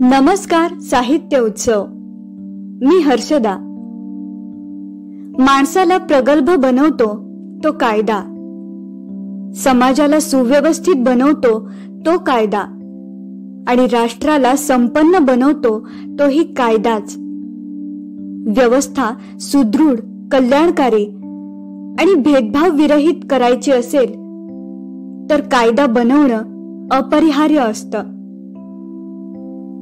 नमस्कार साहित्य उत्सव. मी हर्षदा. माणसाला प्रगल्भ बनवतो तो कायदा, समाजाला सुव्यवस्थित बनवतो तो कायदा आणि राष्ट्राला संपन्न बनवतो तोही कायदाच. व्यवस्था सुदृढ, कल्याणकारी आणि भेदभाव विरहित करायची असेल तर कायदा बनवणं अपरिहार्य असतं.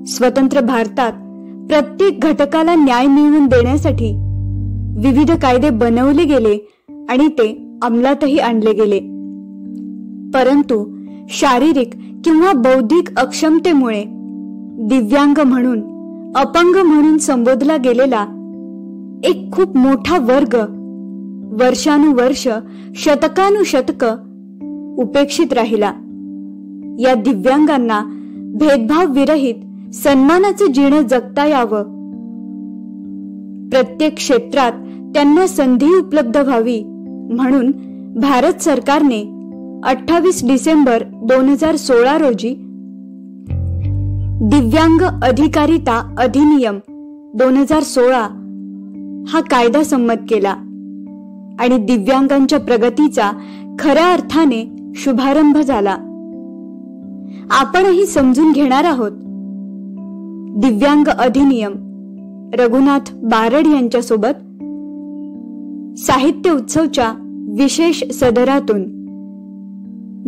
स्वतंत्र भारतात प्रत्येक घटकाला न्याय मिळवून देण्यासाठी विविध कायदे बनवले गेले आणि ते अंमलातही आणले गेले. परंतु शारीरिक किंवा बौद्धिक अक्षमतेमुळे दिव्यांग म्हणून, अपंग म्हणून संबोधला गेलेला एक खूप मोठा वर्ग वर्षानुवर्ष, शतकानुशतक उपेक्षित राहिला. या दिव्यांगांना भेदभाव विरहित सन्मानाचे जीवन जगता यावं, प्रत्येक क्षेत्रात त्यांना संधी उपलब्ध व्हावी म्हणून भारत सरकारने 28 डिसेंबर 2016 रोजी दिव्यांग अधिकारिता अधिनियम 2016 हा कायदा संमत केला आणि दिव्यांगांच्या प्रगतीचा खऱ्या अर्थाने शुभारंभ झाला. आपणही समजून घेणार आहोत दिव्यांग अधिनियम रघुनाथ बारड यांच्यासोबत साहित्य उत्सवच्या विशेष सदरातून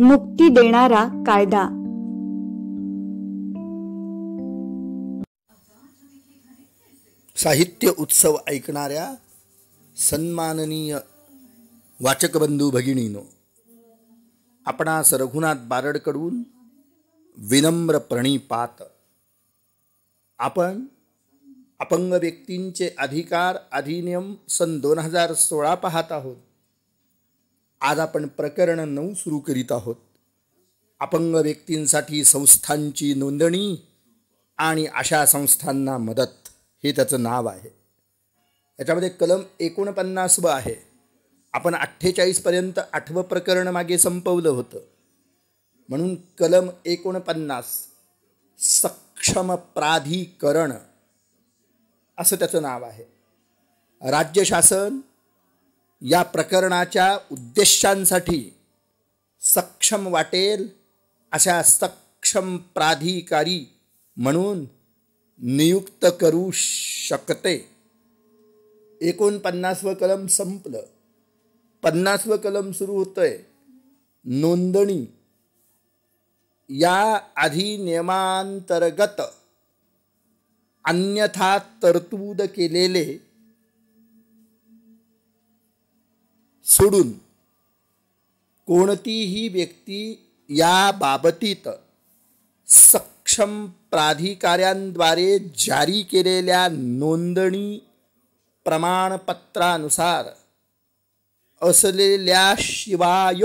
मुक्ती देणारा कायदा. साहित्य उत्सव ऐकणाऱ्या सन्माननीय वाचक बंधू भगिनीनो, आपणास रघुनाथ बारडकडून विनम्र प्रणिपात. आपण अपंग व्यक्तींचे अधिकार अधिनियम सन 2016 पाहत आहोत. आज आपण प्रकरण 9 सुरू करीत आहोत. अपंग व्यक्तींसाठी संस्थांची नोंदणी आणि अशा संस्थांना मदत, हे त्याचं नाव आहे. याच्यामध्ये कलम 49 आहे. आपण 48 पर्यंत 8वं प्रकरण मागे संपवलं होतं, म्हणून कलम 49 सक्षम प्राधिकरण असं त्याचं नाव आहे. राज्य शासन या प्रकरणाच्या उद्देशांसाठी सक्षम वाटेल अशा सक्षम प्राधिकारी म्हणून नियुक्त करू शकते. 49वं कलम संपलं, 50वं कलम सुरू होतंय. नोंदणी या अधिनियमांतर्गत अन्यथा तरतूद केलेले सोडून कोणतीही व्यक्ती या बाबतीत सक्षम प्राधिकाऱ्यांद्वारे जारी केलेल्या नोंदणी प्रमाणपत्रानुसार असलेल्याशिवाय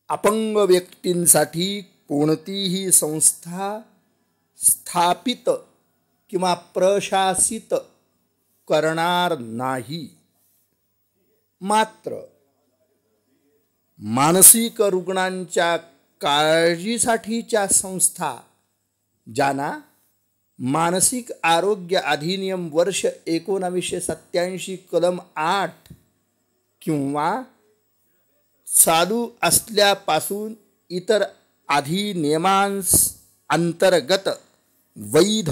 अपंग व्यक्तींसाठी कोणतीही संस्था स्थापित किंवा प्रशासित करणार नाही. मात्र मानसिक रुग्णांच्या काळजीसाठीच्या संस्था, ज्यांना मानसिक आरोग्य अधिनियम वर्ष 1987 कलम 8 किंवा चालू असल्यापासून इतर अधिनियमांतर्गत वैध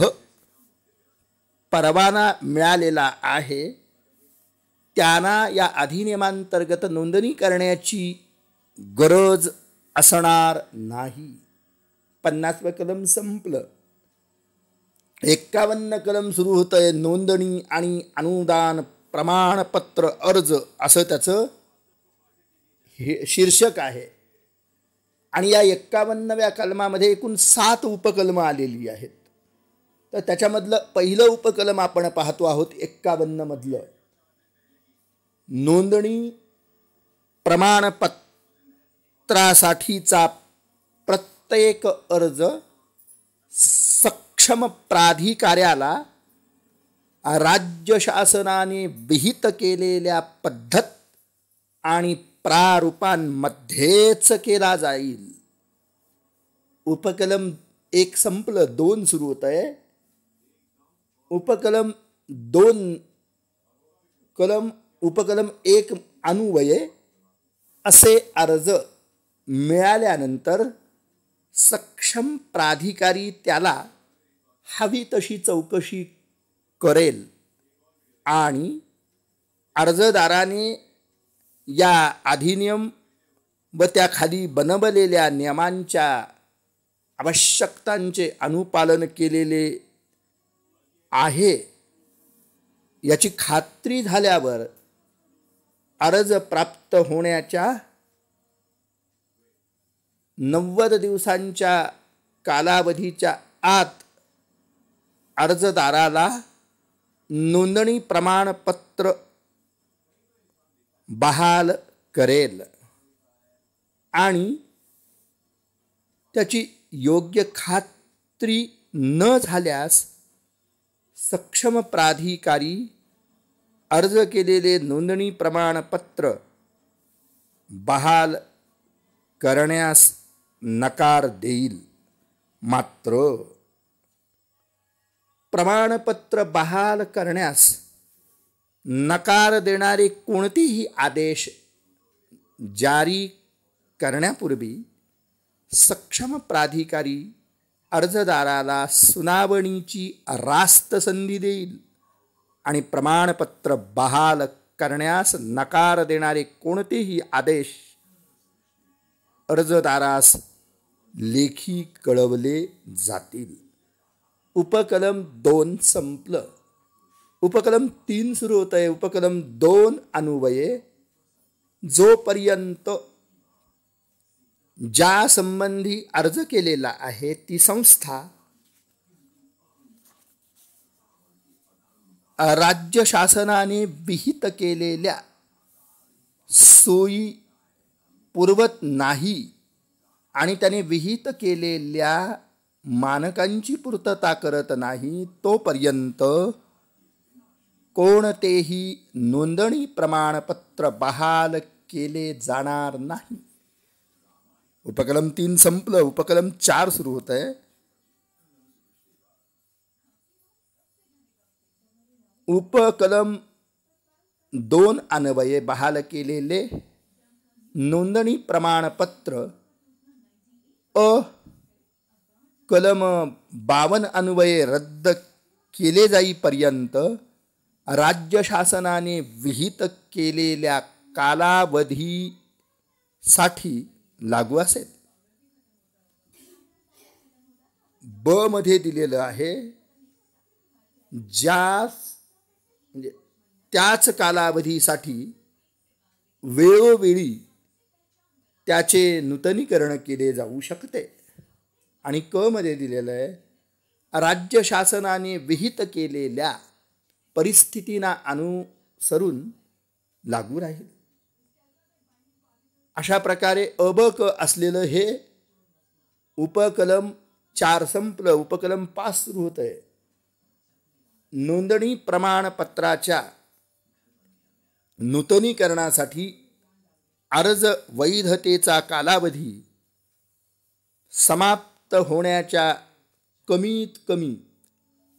परवाना मिळालेला आहे, त्यांना या अधिनियमांतर्गत नोंदणी करण्याची गरज असणार नाही. 50वं कलम संपलं. 51 कलम सुरू होतंय. नोंदणी आणि अनुदान प्रमाणपत्र अर्ज असं त्याचं हे शीर्षक आहे. आणि या 51व्या कलमामध्ये एकूण 7 उपकलम आलेली आहेत. तर त्याच्यामधलं पहिलं उपकलम आपण पाहतो आहोत 51 मधलं. नोंदणी प्रमाणपत्रासाठीचा प्रत्येक अर्ज सक्षम प्राधिकाऱ्याला राज्य शासनाने विहित केलेल्या पद्धत आणि प्रारूपांमध्येच केला जाईल. उपकलम एक संपलं, 2 सुरू होत आहे. उपकलम 2 उपकलम 1 अनुवये असे अर्ज मिळाल्यानंतर सक्षम प्राधिकारी त्याला हवी तशी चौकशी करेल आणि अर्जदाराने या अधिनियम व त्याखाली बनवलेल्या नियमांच्या आवश्यकतांचे अनुपालन केलेले आहे याची खात्री झाल्यावर अर्ज प्राप्त होण्याच्या 90 दिवसांच्या कालावधीच्या आत अर्जदाराला नोंदणी प्रमाणपत्र बहाल करेल आणि त्याची योग्य खात्री न झाल्यास सक्षम प्राधिकारी अर्ज केलेले नोंदणी प्रमाणपत्र बहाल करण्यास नकार देईल. मात्र प्रमाणपत्र बहाल करण्यास नकार देणारे कोणतेही आदेश जारी करण्यापूर्वी सक्षम प्राधिकारी अर्जदाराला सुनावणीची रास्त संधी देईल आणि प्रमाणपत्र बहाल करण्यास नकार देणारे कोणतेही आदेश अर्जदारास लेखी कळवले जातील. उपकलम 2 संपलं. उपकलम 3 सुरू होत आहे. उपकलम 2 अन्वये जोपर्यंत ज्या संबंधी अर्ज केलेला आहे ती संस्था राज्य शासनाने विहित केलेल्या सोयी पुरवत नाही आणि त्याने विहित केलेल्या मानकांची पूर्तता करत नाही तोपर्यंत कोणतेही नोंदणी प्रमाणपत्र बहाल केले जाणार नाही. उपकलम 3 संपलं. उपकलम 4 सुरू होत आहे. उपकलम 2 अन्वये बहाल केलेले नोंदणी प्रमाणपत्र कलम 52 अन्वये रद्द केले जाईपर्यंत राज्य शासनाने विहित केलेल्या कालावधीसाठी लागू असेल. ब मध्ये दिलेलं आहे म्हणजे त्याच कालावधीसाठी वेळोवेळी त्याचे नूतनीकरण केले जाऊ शकते. आणि क मध्ये दिलेलं आहे राज्य शासनाने विहित केलेल्या परिस्थितींना अनुसरून लागू राहील. अशा प्रकारे अ ब क असलेलं हे उपकलम 4 संपलं. उपकलम 5 सुरू होत आहे. नोंदणी प्रमाणपत्राच्या नूतनीकरणासाठी अर्ज वैधतेचा कालावधी समाप्त होण्याच्या कमीत कमी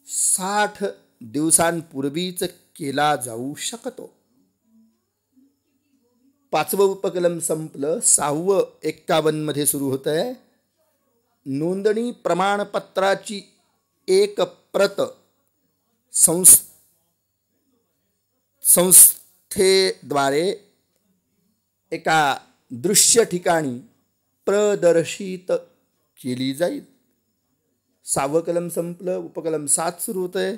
60 दिवसांपूर्वीच केला जाऊ शकतो. 5वं उपकलम संपलं. 6वं 51 मध्ये सुरू होत आहे. नोंदणी प्रमाणपत्राची एक प्रत संस्थेद्वारे एका दृश्य ठिकाणी प्रदर्शित केली जाईल. 6वं कलम संपलं. उपकलम 7 सुरू होत आहे.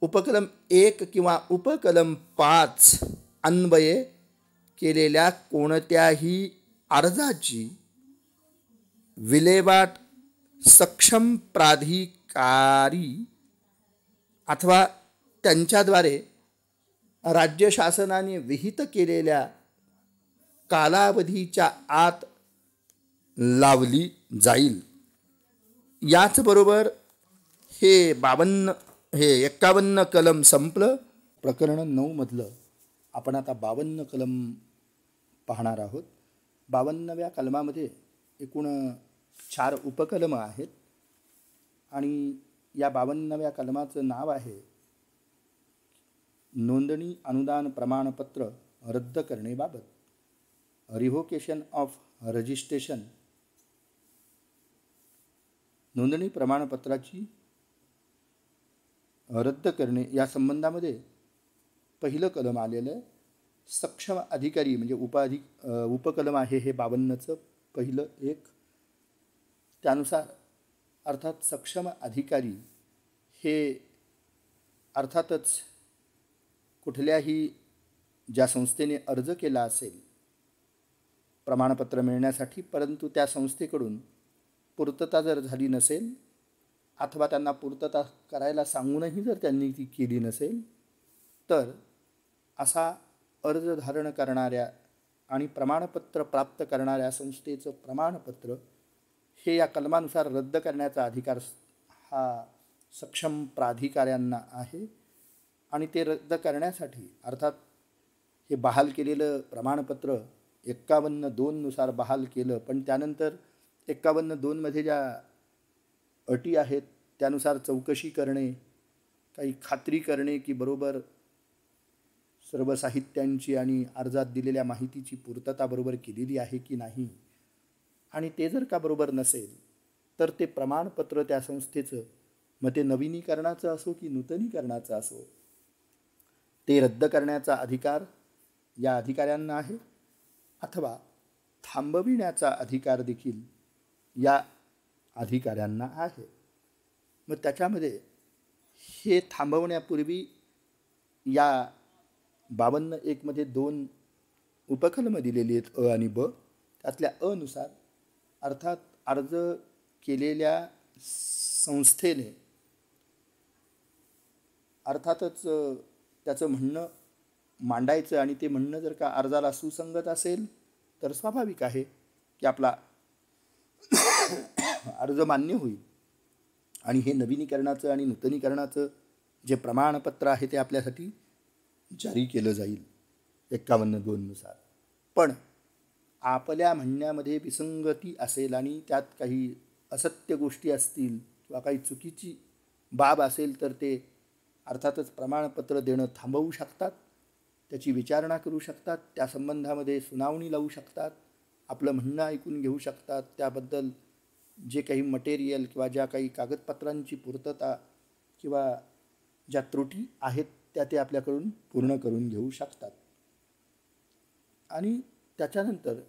उपकलम 1 किंवा उपकलम 5 अन्वये केलेल्या कोणत्याही अर्जाची विल्हेवाट सक्षम प्राधिकारी अथवा त्यांच्याद्वारे राज्य शासनाने विहित केलेल्या कालावधीच्या आत लावली जाईल. याचबरोबर हे 51 कलम संपलं. प्रकरण 9 मधलं आपण आता 52 कलम पाहणार आहोत. 52व्या कलमामध्ये एकूण 4 उपकलम आहेत. आणि या 52व्या कलमाचं नाव आहे नोंदणी अनुदान प्रमाणपत्र रद्द करण्याबाबत, रिव्होकेशन ऑफ रजिस्ट्रेशन. नोंदणी प्रमाणपत्राची रद्द करणे या संबंधामध्ये पहिलं कलम आलेलं आहे. सक्षम अधिकारी म्हणजे उपकलम आहे हे 52चं पहिलं एक. त्यानुसार अर्थात सक्षम अधिकारी हे अर्थातच कुठल्याही ज्या संस्थेने अर्ज केला असेल प्रमाणपत्र मिळण्यासाठी, परंतु त्या संस्थेकडून पूर्तता जर झाली नसेल अथवा त्यांना पूर्तता करायला सांगूनही जर त्यांनी ती केली नसेल, तर असा अर्ज धारण करणाऱ्या आणि प्रमाणपत्र प्राप्त करणाऱ्या संस्थेचं प्रमाणपत्र हे या कलमानुसार रद्द करण्याचा अधिकार हा सक्षम प्राधिकाऱ्यांना आहे. आणि ते रद्द करण्यासाठी अर्थात हे बहाल केलेलं प्रमाणपत्र 51(2) नुसार बहाल केलं, पण त्यानंतर 51(2) ज्या अटी आहेत त्यानुसार चौकशी करणे, काही खात्री करणे की बरोबर सर्व साहित्यांची आणि अर्जात दिलेल्या माहितीची पूर्तता बरोबर केलेली आहे की नाही. आणि ते जर का बरोबर नसेल तर ते प्रमाणपत्र त्या संस्थेचं, मग ते नवीनीकरणाचं असो की नूतनीकरणाचं असो, ते रद्द करण्याचा अधिकार या अधिकाऱ्यांना आहे, अथवा थांबविण्याचा अधिकार देखील या अधिकाऱ्यांना आहे. मग त्याच्यामध्ये हे थांबवण्यापूर्वी या 52(1) मध्ये 2 उपकलमं दिलेली आहेत, अ आणि ब. त्यातल्या अ नुसार अर्थात अर्ज केलेल्या संस्थेने अर्थातच त्याचं म्हणणं मांडायचं, आणि ते म्हणणं जर का अर्जाला सुसंगत असेल तर स्वाभाविक आहे की आपला अर्ज मान्य होईल आणि हे नवीनीकरणाचं आणि नूतनीकरणाचं जे प्रमाणपत्र आहे ते आपल्यासाठी जारी केलं जाईल 51(2) नुसार. पण आपल्या म्हणण्यामध्ये विसंगती असेल आणि त्यात काही असत्य गोष्टी असतील किंवा काही चुकीची बाब असेल तर ते अर्थातच प्रमाणपत्र देणं थांबवू शकतात, त्याची विचारणा करू शकतात, त्या संबंधामध्ये सुनावणी लावू शकतात, आपलं म्हणणं ऐकून घेऊ शकतात, त्याबद्दल जे काही मटेरियल किंवा ज्या काही कागदपत्रांची पूर्तता किंवा ज्या त्रुटी आहेत त्या ते आपल्याकडून पूर्ण करून घेऊ शकतात. आणि त्याच्यानंतर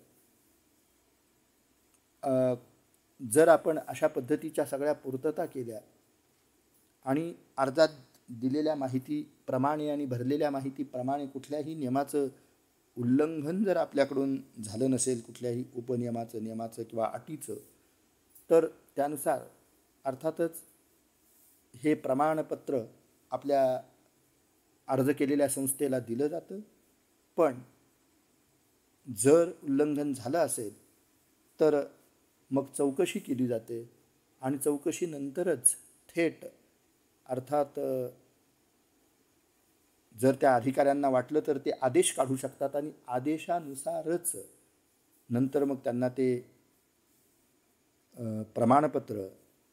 जर आपण अशा पद्धतीच्या सगळ्या पूर्तता केल्या आणि अर्जात दिलेल्या माहितीप्रमाणे आणि भरलेल्या माहितीप्रमाणे कुठल्याही नियमाचं उल्लंघन जर आपल्याकडून झालं नसेल, कुठल्याही उपनियमाचं, नियमाचं किंवा अटीचं, तर त्यानुसार अर्थातच हे प्रमाणपत्र आपल्या अर्ज केलेल्या संस्थेला दिलं जातं. पण जर उल्लंघन झालं असेल तर मग चौकशी केली जाते आणि चौकशीनंतरच थेट अर्थात जर त्या अधिकाऱ्यांना वाटलं तर ते आदेश काढू शकतात आणि आदेशानुसारच नंतर मग त्यांना ते प्रमाणपत्र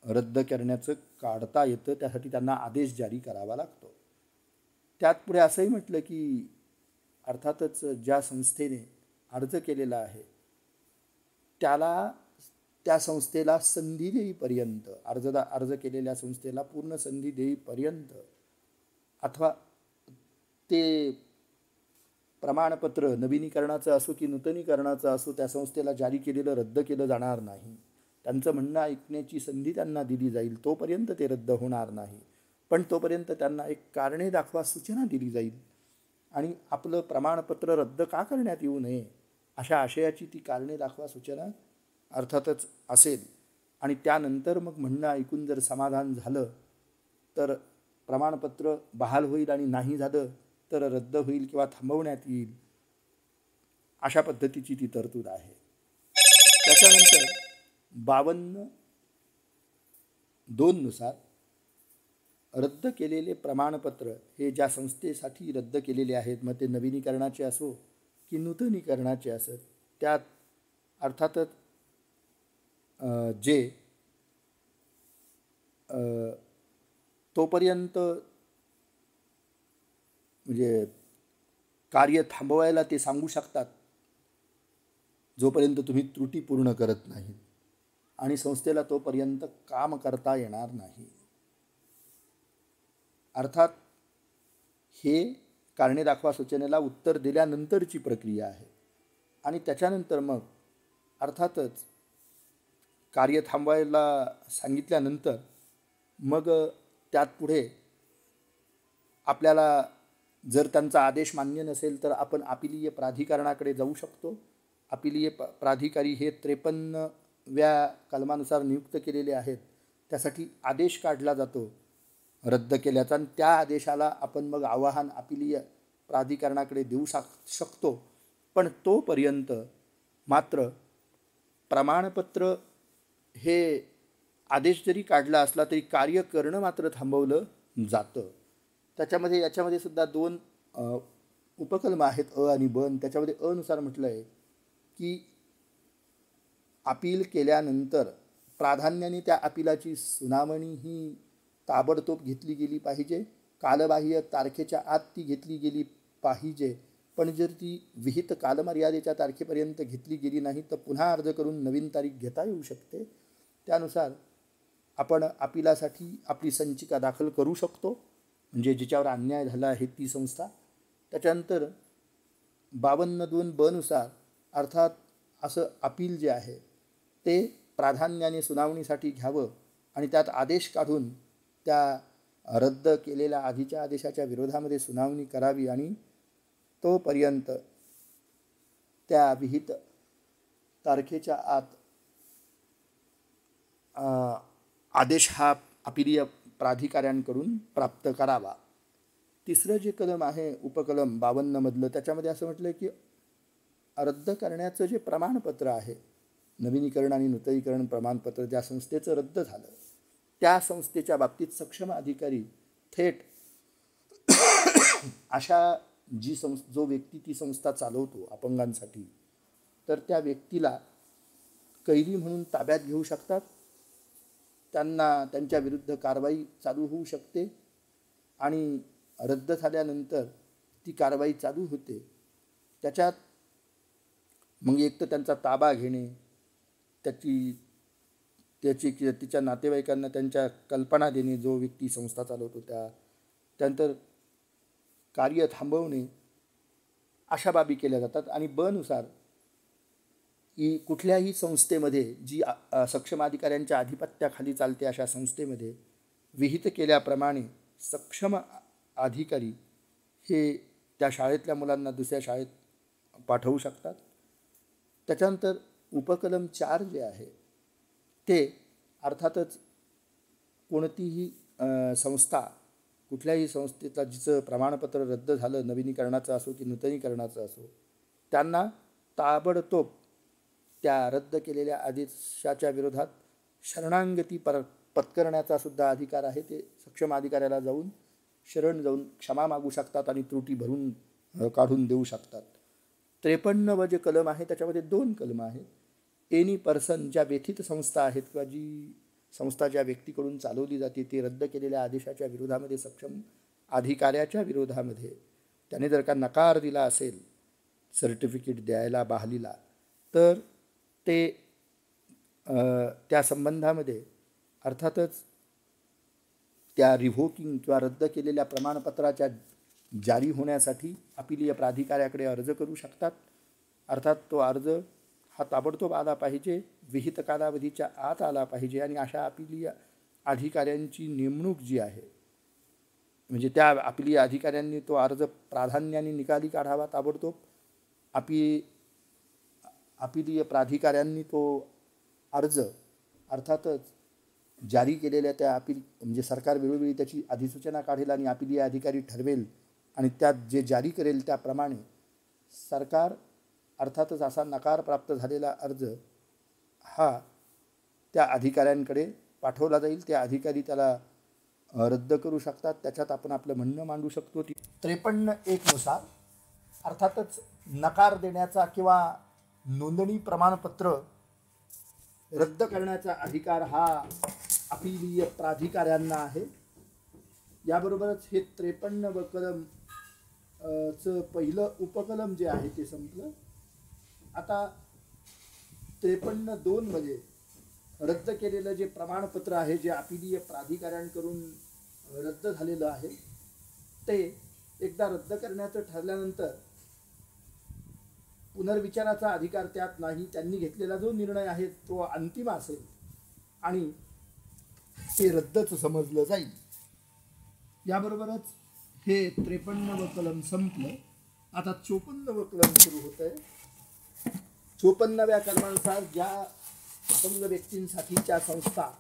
रद्द करण्याचं काढता येतं. त्यासाठी त्यांना आदेश जारी करावा लागतो. त्यात पुढे असंही म्हटलं की अर्थातच ज्या संस्थेने अर्ज केलेला आहे त्याला त्या संस्थेला संधी देईपर्यंत, अर्ज केलेल्या संस्थेला पूर्ण संधी देईपर्यंत अथवा ते प्रमाणपत्र नवीनीकरणाचं असो की नूतनीकरणाचं असो त्या संस्थेला जारी केलेलं रद्द केलं जाणार नाही. त्यांचं म्हणणं ऐकण्याची संधी त्यांना दिली जाईल, तोपर्यंत ते रद्द होणार नाही. पण तोपर्यंत त्यांना एक कारणे दाखवा सूचना दिली जाईल आणि आपलं प्रमाणपत्र रद्द का करण्यात येऊ नये अशा आशयाची ती कारणे दाखवा सूचना अर्थातच असेल. आणि त्यानंतर मग म्हणणं ऐकून जर समाधान झालं तर प्रमाणपत्र बहाल होईल आणि नाही झालं तर रद्द होईल किंवा थांबवण्यात येईल. अशा पद्धतीची ती तरतूद आहे. त्याच्यानंतर 52(2) नुसार रद्द केलेले प्रमाणपत्र हे ज्या संस्थेसाठी रद्द केलेले आहेत, मग ते नवीनीकरणाचे असो की नूतनीकरणाचे असत, त्यात अर्थातच जे तोपर्यंत म्हणजे कार्य थांबवायला ते सांगू शकतात जोपर्यंत तुम्ही त्रुटी पूर्ण करत नाही, आणि संस्थेला तोपर्यंत काम करता येणार नाही. अर्थात हे कारणे दाखवा सूचनेला उत्तर दिल्यानंतरची प्रक्रिया आहे. आणि त्याच्यानंतर मग अर्थातच कार्य थांबवायला सांगितल्यानंतर मग त्यात पुढे आपल्याला जर त्यांचा आदेश मान्य नसेल तर आपण अपिलीय प्राधिकरणाकडे जाऊ शकतो. अपिलीय प्राधिकारी हे 53व्या कलमानुसार नियुक्त केलेले आहेत. त्यासाठी आदेश काढला जातो रद्द केल्याचा, आणि त्या आदेशाला आपण मग आवाहन अपिलीय प्राधिकरणाकडे देऊ शकतो. पण तोपर्यंत मात्र प्रमाणपत्र हे आदेश जरी काढला असला तरी कार्य करणं मात्र थांबवलं जातं. याच्यामध्ये सुद्धा 2 उपकलम आहेत, अ आणि ब. त्याच्यामध्ये अ नुसार म्हटलं आहे की अपील केल्यानंतर प्राधान्याने त्या अपिलाची सुनावणी ही ताबडतोब घेतली गेली पाहिजे. कालबाह्य तारखेच्या आत ती घेतली गेली पाहिजे. पण जर ती विहित कालमर्यादेच्या तारखेपर्यंत घेतली गेली नाही तर पुन्हा अर्ज करून नवीन तारीख घेता येऊ शकते. त्यानुसार आपण अपिलासाठी आपली संचिका दाखल करू शकतो, म्हणजे जिच्यावर अन्याय झाला आहे ती संस्था. त्याच्यानंतर 52(2) नुसार अर्थात असं अपील जे आहे ते प्राधान्याने सुनावणीसाठी घ्यावं आणि त्यात आदेश काढून त्या रद्द केलेल्या आधीच्या आदेशाच्या विरोधामध्ये सुनावणी करावी, आणि तोपर्यंत त्या विहित तारखेच्या आत आदेश हा अपिलीय प्राधिकाऱ्यांकडून प्राप्त करावा. तिसरं जे कलम आहे उपकलम 52 मधलं, त्याच्यामध्ये असं म्हटलं की रद्द करण्याचं जे प्रमाणपत्र आहे, नवीनीकरण आणि नूतनीकरण प्रमाणपत्र ज्या संस्थेचं रद्द झालं त्या संस्थेच्या बाबतीत सक्षम अधिकारी थेट अशा जो व्यक्ती ती संस्था चालवतो अपंगांसाठी, तर त्या व्यक्तीला कैदी म्हणून ताब्यात घेऊ शकतात. त्यांना त्यांच्या विरुद्ध कारवाई चालू होऊ शकते, आणि रद्द झाल्यानंतर ती कारवाई चालू होते. त्याच्यात मग एक तर त्यांचा ताबा घेणे, तिच्या नातेवाईकांना त्यांच्या कल्पना देणे, जो व्यक्ती संस्था चालवतो त्यानंतर कार्य थांबवणे, अशा बाबी केल्या जातात. आणि ब नुसार की कुठल्याही संस्थेमध्ये जी सक्षम अधिकाऱ्यांच्या आधिपत्याखाली चालते अशा संस्थेमध्ये विहित केल्याप्रमाणे सक्षम अधिकारी हे त्या शाळेतल्या मुलांना दुसऱ्या शाळेत पाठवू शकतात. त्याच्यानंतर उपकलम 4 जे आहे ते अर्थातच कोणतीही संस्था, कुठल्याही संस्थेचा जिचं प्रमाणपत्र रद्द झालं, नवीनीकरणाचं असो की नूतनीकरणाचं असो, त्यांना ताबडतोब त्या रद्द केलेल्या आदेशाच्या विरोधात शरणागती पत्करण्याचा सुद्धा अधिकार आहे. ते सक्षम अधिकाऱ्याला शरण जाऊन क्षमा मागू शकतात आणि त्रुटी भरून काढून देऊ शकतात. 53 जे कलम आहे त्याच्यामध्ये 2 कलम आहेत. एनी पर्सन, ज्या व्यथित संस्था आहेत किंवा जी संस्था ज्या व्यक्तीकडून चालवली जाते ते रद्द केलेल्या आदेशाच्या विरोधामध्ये सक्षम अधिकाऱ्याच्या विरोधामध्ये त्याने जर का नकार दिला असेल सर्टिफिकेट द्यायला बहालीला, तर ते त्या संबंधामध्ये अर्थातच त्या रिव्होकिंग किंवा रद्द केलेल्या प्रमाणपत्राच्या जारी होण्यासाठी अपिलीय प्राधिकाऱ्याकडे अर्ज करू शकतात. अर्थात तो अर्ज हा ताबडतोब आला पाहिजे, विहित कालावधीच्या आत आला पाहिजे, आणि अशा अपिलीय अधिकाऱ्यांची नेमणूक जी आहे, म्हणजे त्या अपिलीय अधिकाऱ्यांनी तो अर्ज प्राधान्याने निकाली काढावा ताबडतोब. अपिलीय प्राधिकाऱ्यांनी तो अर्ज अर्थातच जारी केलेल्या त्या म्हणजे सरकार वेळोवेळी त्याची अधिसूचना काढेल आणि अपिलीय अधिकारी ठरवेल, आणि त्यात जे जारी करेल त्याप्रमाणे सरकार अर्थातच असा नकार प्राप्त झालेला अर्ज हा त्या अधिकाऱ्यांकडे पाठवला जाईल. त्या अधिकारी त्याला रद्द करू शकतात. त्याच्यात आपण आपलं म्हणणं मांडू शकतो. 53(1) नुसार अर्थातच नकार देण्याचा किंवा नोंदणी प्रमाणपत्र रद्द करण्याचा अधिकार हा अपीलीय प्राधिकाऱ्यांना आहे. याबरोबरच हे 53 कलम चं पहिलं उपकलम जे आहे ते संपलं. आता 53(2) मध्ये रद्द केलेलं जे प्रमाणपत्र आहे, जे अपीलीय प्राधिकाऱ्यांकडून रद्द झालेलं आहे, ते एकदा रद्द करण्याचं ठरल्यानंतर पुनर्विचाराचा अधिकार त्यात नाही. त्यांनी घेतलेला जो निर्णय आहे तो अंतिम असेल आणि ते रद्दच समजलं जाईल. याबरोबरच हे 53व कलम संपलं. आता 54व कलम सुरू होत आहे. 54व्या कलमानुसार ज्या अपंग व्यक्तींसाठीच्या संस्था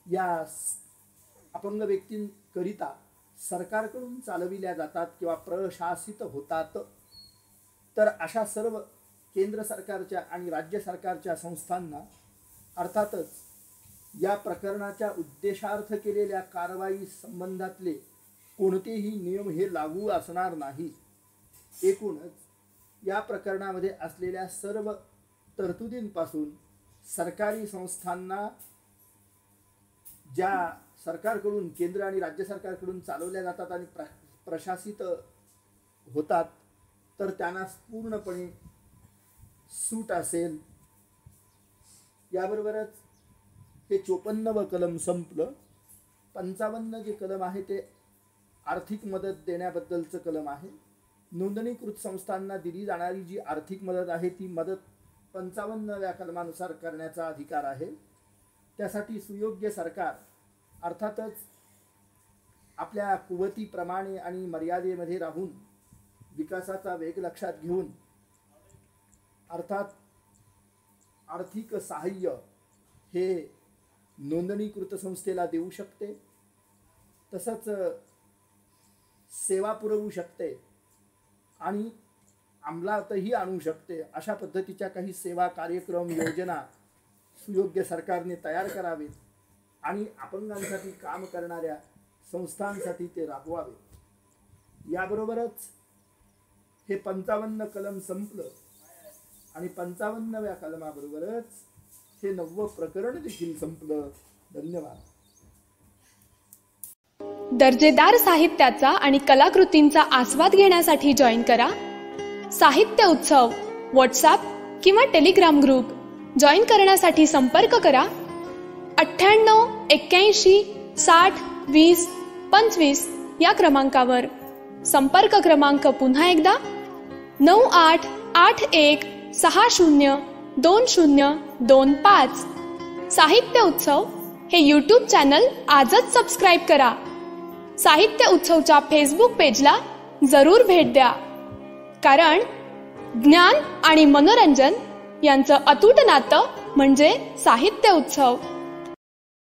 या अपंग व्यक्तींकरिता सरकारकडून चालविल्या जातात किंवा प्रशासित होतात, तर अशा सर्व केंद्र सरकारच्या आणि राज्य सरकारच्या संस्थांना अर्थातच या प्रकरणाच्या उद्देशार्थ केलेल्या कारवाई संबंधातले कोणतेही नियम हे लागू असणार नाही. एकूणच या प्रकरणामध्ये असलेल्या सर्व तरतुदींपासून सरकारी संस्थांना ज्या सरकारकडून, केंद्र आणि राज्य सरकारकडून चालवल्या जातात आणि प्रशासित होतात, तर त्यांना पूर्णपणे सूट असेल. याबरोबरच हे 54व कलम संपलं. 55 जे कलम आहे ते आर्थिक मदत देण्याबद्दलचं कलम आहे. नोंदणीकृत संस्थांना दिली जाणारी जी आर्थिक मदत आहे ती मदत 55व्या कलमानुसार करण्याचा अधिकार आहे. त्यासाठी सुयोग्य सरकार अर्थातच आपल्या कुवतीप्रमाणे आणि मर्यादेमध्ये राहून विकासाचा वेग लक्षात घेऊन अर्थात आर्थिक सहाय्य हे नोंदणीकृत संस्थेला देऊ शकते, तसंच सेवा पुरवू शकते आणि अंमलातही आणू शकते. अशा पद्धतीच्या काही सेवा, कार्यक्रम, योजना सुयोग्य सरकारने तयार करावेत आणि अपंगांसाठी काम करणाऱ्या संस्थांसाठी ते राबवावे. याबरोबरच हे 55 कलम संपलं आणि 55व्या कलमाबरोबरच हे 9वं प्रकरण देखील संपलं. धन्यवाद. दर्जेदार साहित्याचा आणि कलाकृतींचा आस्वाद घेण्यासाठी जॉईन करा साहित्य उत्सव व्हॉट्सॲप किंवा टेलिग्राम ग्रुप. जॉईन करण्यासाठी संपर्क करा 98 81 60 20 25 या क्रमांकावर. संपर्क क्रमांक पुन्हा एकदा 9881 60 2025. साहित्य उत्सव हे यूट्यूब चॅनल आजच सबस्क्राईब करा. साहित्य उत्सवच्या फेसबुक पेजला जरूर भेट द्या, कारण ज्ञान आणि मनोरंजन यांचं अतूट नातं म्हणजे साहित्य उत्सव.